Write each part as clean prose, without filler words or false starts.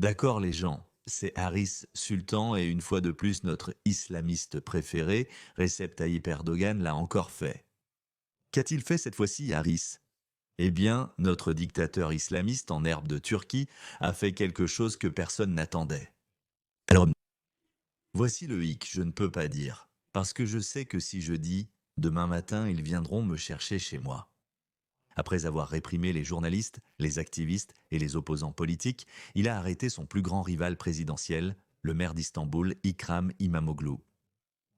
D'accord les gens, c'est Haris Sultan et une fois de plus notre islamiste préféré, Recep Tayyip Erdogan, l'a encore fait. Qu'a-t-il fait cette fois-ci, Haris? Eh bien, notre dictateur islamiste en herbe de Turquie a fait quelque chose que personne n'attendait. Alors, voici le hic, je ne peux pas dire. Parce que je sais que si je dis demain matin, ils viendront me chercher chez moi. Après avoir réprimé les journalistes, les activistes et les opposants politiques, il a arrêté son plus grand rival présidentiel, le maire d'Istanbul, Ikram İmamoğlu.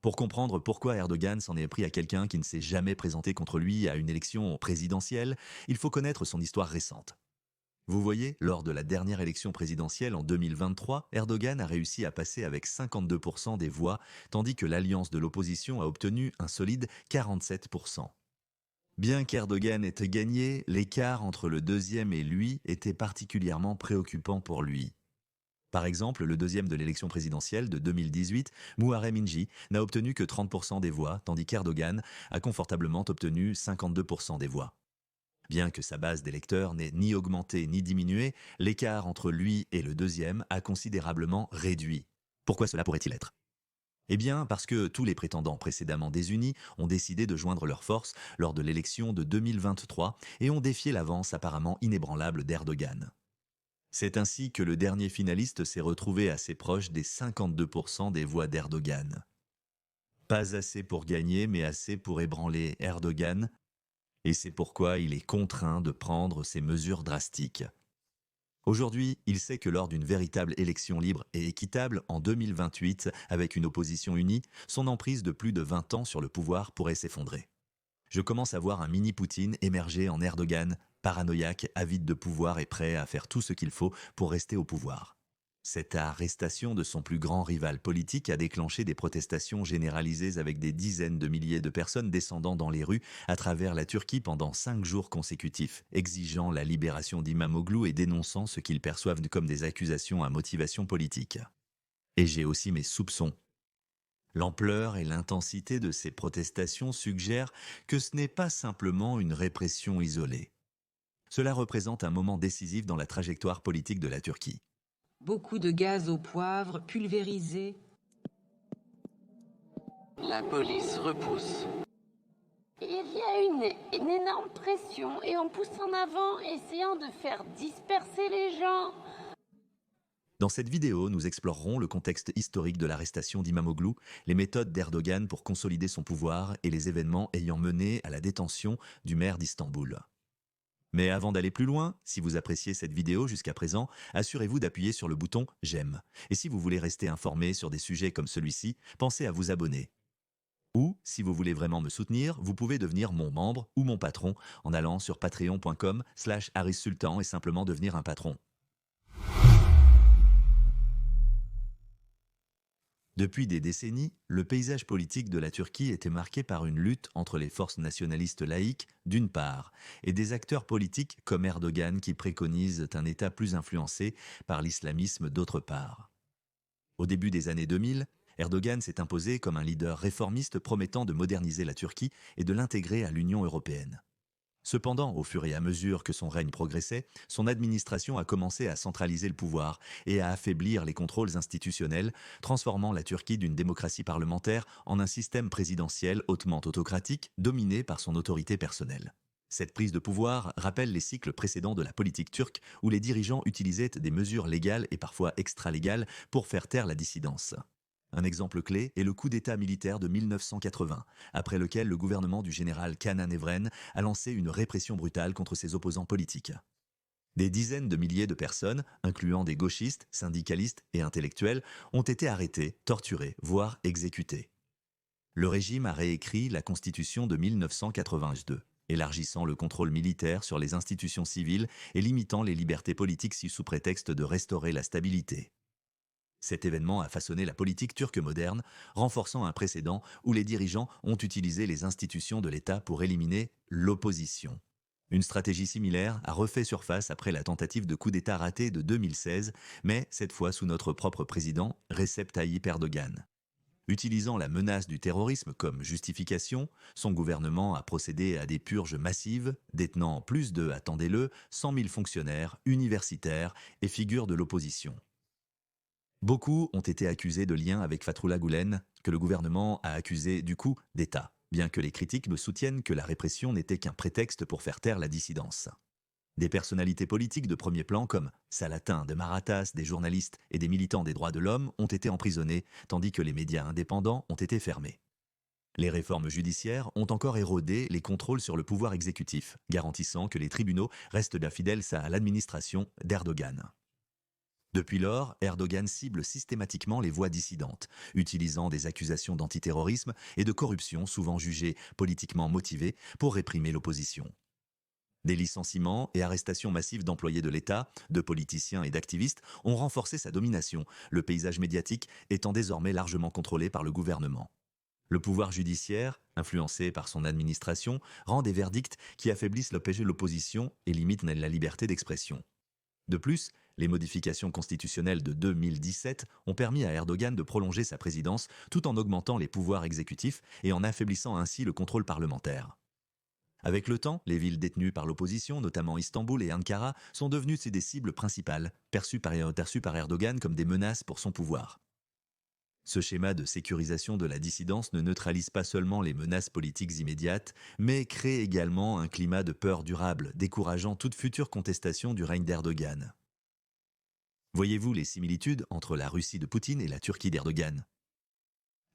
Pour comprendre pourquoi Erdogan s'en est pris à quelqu'un qui ne s'est jamais présenté contre lui à une élection présidentielle, il faut connaître son histoire récente. Vous voyez, lors de la dernière élection présidentielle en 2023, Erdogan a réussi à passer avec 52% des voix, tandis que l'alliance de l'opposition a obtenu un solide 47%. Bien qu'Erdogan ait gagné, l'écart entre le deuxième et lui était particulièrement préoccupant pour lui. Par exemple, le deuxième de l'élection présidentielle de 2018, Muharrem İnce, n'a obtenu que 30% des voix, tandis qu'Erdogan a confortablement obtenu 52% des voix. Bien que sa base d'électeurs n'ait ni augmenté ni diminué, l'écart entre lui et le deuxième a considérablement réduit. Pourquoi cela pourrait-il être? Eh bien, parce que tous les prétendants précédemment désunis ont décidé de joindre leurs forces lors de l'élection de 2023 et ont défié l'avance apparemment inébranlable d'Erdogan. C'est ainsi que le dernier finaliste s'est retrouvé assez proche des 52% des voix d'Erdogan. Pas assez pour gagner, mais assez pour ébranler Erdogan, et c'est pourquoi il est contraint de prendre ces mesures drastiques. Aujourd'hui, il sait que lors d'une véritable élection libre et équitable en 2028, avec une opposition unie, son emprise de plus de 20 ans sur le pouvoir pourrait s'effondrer. Je commence à voir un mini-Poutine émerger en Erdogan, paranoïaque, avide de pouvoir et prêt à faire tout ce qu'il faut pour rester au pouvoir. Cette arrestation de son plus grand rival politique a déclenché des protestations généralisées avec des dizaines de milliers de personnes descendant dans les rues à travers la Turquie pendant 5 jours consécutifs, exigeant la libération d'Imamoglu et dénonçant ce qu'ils perçoivent comme des accusations à motivation politique. Et j'ai aussi mes soupçons. L'ampleur et l'intensité de ces protestations suggèrent que ce n'est pas simplement une répression isolée. Cela représente un moment décisif dans la trajectoire politique de la Turquie. Beaucoup de gaz au poivre pulvérisé. La police repousse. Il y a une énorme pression et on pousse en avant, essayant de faire disperser les gens. Dans cette vidéo, nous explorerons le contexte historique de l'arrestation d'Imamoglu, les méthodes d'Erdogan pour consolider son pouvoir et les événements ayant mené à la détention du maire d'Istanbul. Mais avant d'aller plus loin, si vous appréciez cette vidéo jusqu'à présent, assurez-vous d'appuyer sur le bouton « J'aime ». Et si vous voulez rester informé sur des sujets comme celui-ci, pensez à vous abonner. Ou, si vous voulez vraiment me soutenir, vous pouvez devenir mon membre ou mon patron en allant sur patreon.com/HarisSultan et simplement devenir un patron. Depuis des décennies, le paysage politique de la Turquie était marqué par une lutte entre les forces nationalistes laïques, d'une part, et des acteurs politiques comme Erdogan qui préconisent un État plus influencé par l'islamisme d'autre part. Au début des années 2000, Erdogan s'est imposé comme un leader réformiste promettant de moderniser la Turquie et de l'intégrer à l'Union européenne. Cependant, au fur et à mesure que son règne progressait, son administration a commencé à centraliser le pouvoir et à affaiblir les contrôles institutionnels, transformant la Turquie d'une démocratie parlementaire en un système présidentiel hautement autocratique, dominé par son autorité personnelle. Cette prise de pouvoir rappelle les cycles précédents de la politique turque où les dirigeants utilisaient des mesures légales et parfois extra-légales pour faire taire la dissidence. Un exemple clé est le coup d'État militaire de 1980, après lequel le gouvernement du général Kenan Evren a lancé une répression brutale contre ses opposants politiques. Des dizaines de milliers de personnes, incluant des gauchistes, syndicalistes et intellectuels, ont été arrêtées, torturées, voire exécutées. Le régime a réécrit la Constitution de 1982, élargissant le contrôle militaire sur les institutions civiles et limitant les libertés politiques sous prétexte de restaurer la stabilité. Cet événement a façonné la politique turque moderne, renforçant un précédent où les dirigeants ont utilisé les institutions de l'État pour éliminer l'opposition. Une stratégie similaire a refait surface après la tentative de coup d'État raté de 2016, mais cette fois sous notre propre président, Recep Tayyip Erdogan. Utilisant la menace du terrorisme comme justification, son gouvernement a procédé à des purges massives, détenant plus de, attendez-le, 100 000 fonctionnaires, universitaires et figures de l'opposition. Beaucoup ont été accusés de lien avec Fethullah Gülen, que le gouvernement a accusé du coup d'État, bien que les critiques me soutiennent que la répression n'était qu'un prétexte pour faire taire la dissidence. Des personnalités politiques de premier plan comme Salatin de Marathas, des journalistes et des militants des droits de l'homme ont été emprisonnés, tandis que les médias indépendants ont été fermés. Les réformes judiciaires ont encore érodé les contrôles sur le pouvoir exécutif, garantissant que les tribunaux restent bien fidèles à l'administration d'Erdogan. Depuis lors, Erdogan cible systématiquement les voix dissidentes, utilisant des accusations d'antiterrorisme et de corruption souvent jugées politiquement motivées pour réprimer l'opposition. Des licenciements et arrestations massives d'employés de l'État, de politiciens et d'activistes ont renforcé sa domination, le paysage médiatique étant désormais largement contrôlé par le gouvernement. Le pouvoir judiciaire, influencé par son administration, rend des verdicts qui affaiblissent l'opposition et limitent la liberté d'expression. De plus, les modifications constitutionnelles de 2017 ont permis à Erdogan de prolonger sa présidence tout en augmentant les pouvoirs exécutifs et en affaiblissant ainsi le contrôle parlementaire. Avec le temps, les villes détenues par l'opposition, notamment Istanbul et Ankara, sont devenues des cibles principales, perçues par Erdogan comme des menaces pour son pouvoir. Ce schéma de sécurisation de la dissidence ne neutralise pas seulement les menaces politiques immédiates, mais crée également un climat de peur durable, décourageant toute future contestation du règne d'Erdogan. Voyez-vous les similitudes entre la Russie de Poutine et la Turquie d'Erdogan ?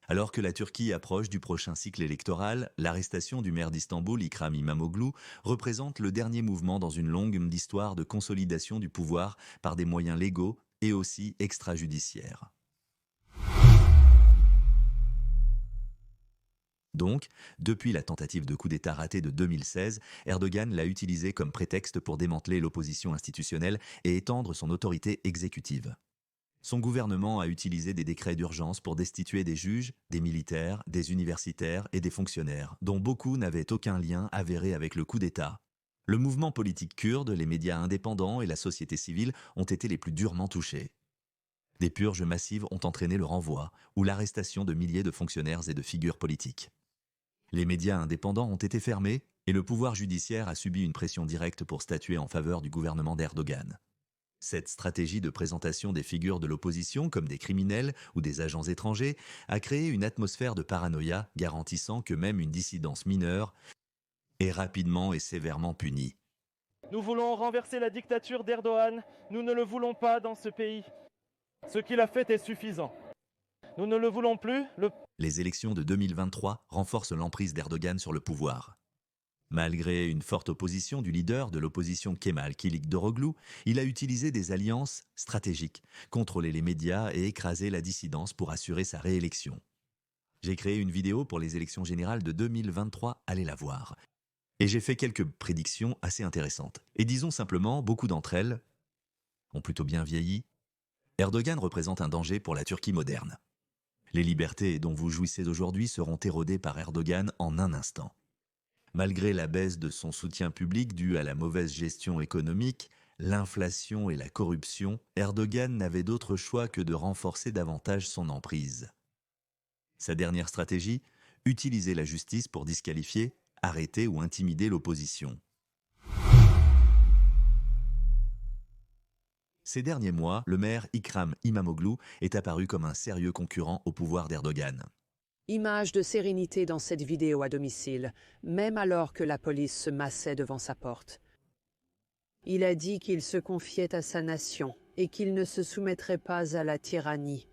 Alors que la Turquie approche du prochain cycle électoral, l'arrestation du maire d'Istanbul, Ikram İmamoğlu, représente le dernier mouvement dans une longue histoire de consolidation du pouvoir par des moyens légaux et aussi extrajudiciaires. Donc, depuis la tentative de coup d'État ratée de 2016, Erdogan l'a utilisé comme prétexte pour démanteler l'opposition institutionnelle et étendre son autorité exécutive. Son gouvernement a utilisé des décrets d'urgence pour destituer des juges, des militaires, des universitaires et des fonctionnaires, dont beaucoup n'avaient aucun lien avéré avec le coup d'État. Le mouvement politique kurde, les médias indépendants et la société civile ont été les plus durement touchés. Des purges massives ont entraîné le renvoi ou l'arrestation de milliers de fonctionnaires et de figures politiques. Les médias indépendants ont été fermés et le pouvoir judiciaire a subi une pression directe pour statuer en faveur du gouvernement d'Erdogan. Cette stratégie de présentation des figures de l'opposition comme des criminels ou des agents étrangers a créé une atmosphère de paranoïa garantissant que même une dissidence mineure est rapidement et sévèrement punie. Nous voulons renverser la dictature d'Erdogan. Nous ne le voulons pas dans ce pays. Ce qu'il a fait est suffisant. Nous ne le voulons plus. Les élections de 2023 renforcent l'emprise d'Erdogan sur le pouvoir. Malgré une forte opposition du leader de l'opposition Kemal Kılıçdaroğlu, il a utilisé des alliances stratégiques, contrôlé les médias et écrasé la dissidence pour assurer sa réélection. J'ai créé une vidéo pour les élections générales de 2023, allez la voir. Et j'ai fait quelques prédictions assez intéressantes. Et disons simplement, beaucoup d'entre elles ont plutôt bien vieilli. Erdogan représente un danger pour la Turquie moderne. Les libertés dont vous jouissez aujourd'hui seront érodées par Erdogan en un instant. Malgré la baisse de son soutien public due à la mauvaise gestion économique, l'inflation et la corruption, Erdogan n'avait d'autre choix que de renforcer davantage son emprise. Sa dernière stratégie, utiliser la justice pour disqualifier, arrêter ou intimider l'opposition. Ces derniers mois, le maire Ikram İmamoğlu est apparu comme un sérieux concurrent au pouvoir d'Erdogan. Image de sérénité dans cette vidéo à domicile, même alors que la police se massait devant sa porte. Il a dit qu'il se confiait à sa nation et qu'il ne se soumettrait pas à la tyrannie.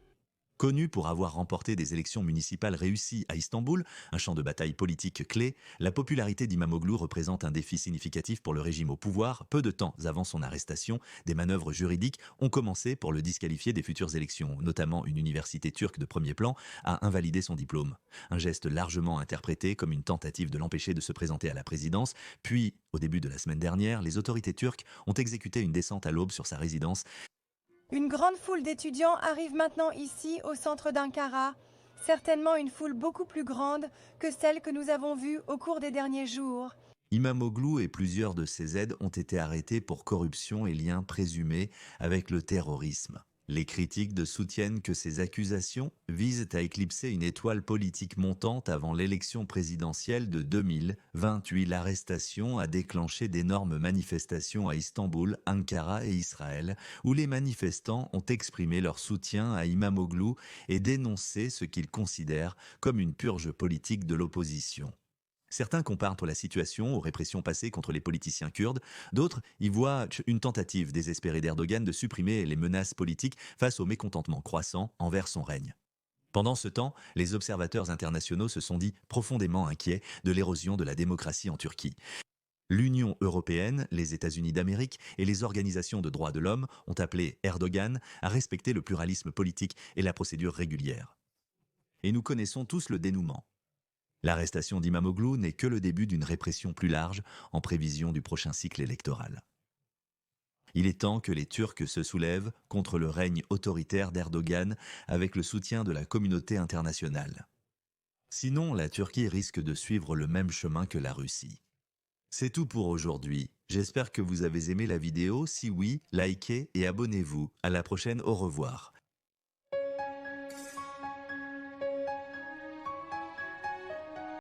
Connu pour avoir remporté des élections municipales réussies à Istanbul, un champ de bataille politique clé, la popularité d'Imamoglu représente un défi significatif pour le régime au pouvoir. Peu de temps avant son arrestation, des manœuvres juridiques ont commencé pour le disqualifier des futures élections. Notamment, une université turque de premier plan a invalidé son diplôme. Un geste largement interprété comme une tentative de l'empêcher de se présenter à la présidence. Puis, au début de la semaine dernière, les autorités turques ont exécuté une descente à l'aube sur sa résidence. Une grande foule d'étudiants arrive maintenant ici, au centre d'Ankara. Certainement une foule beaucoup plus grande que celle que nous avons vue au cours des derniers jours. Imamoglu et plusieurs de ses aides ont été arrêtés pour corruption et liens présumés avec le terrorisme. Les critiques soutiennent que ces accusations visent à éclipser une étoile politique montante avant l'élection présidentielle de 2028. L'arrestation a déclenché d'énormes manifestations à Istanbul, Ankara et Israël, où les manifestants ont exprimé leur soutien à Imamoglu et dénoncé ce qu'ils considèrent comme une purge politique de l'opposition. Certains comparent la situation aux répressions passées contre les politiciens kurdes, d'autres y voient une tentative désespérée d'Erdogan de supprimer les menaces politiques face au mécontentement croissant envers son règne. Pendant ce temps, les observateurs internationaux se sont dit profondément inquiets de l'érosion de la démocratie en Turquie. L'Union européenne, les États-Unis d'Amérique et les organisations de droits de l'homme ont appelé Erdogan à respecter le pluralisme politique et la procédure régulière. Et nous connaissons tous le dénouement. L'arrestation d'Imamoglu n'est que le début d'une répression plus large en prévision du prochain cycle électoral. Il est temps que les Turcs se soulèvent contre le règne autoritaire d'Erdogan avec le soutien de la communauté internationale. Sinon, la Turquie risque de suivre le même chemin que la Russie. C'est tout pour aujourd'hui. J'espère que vous avez aimé la vidéo. Si oui, likez et abonnez-vous. À la prochaine, au revoir.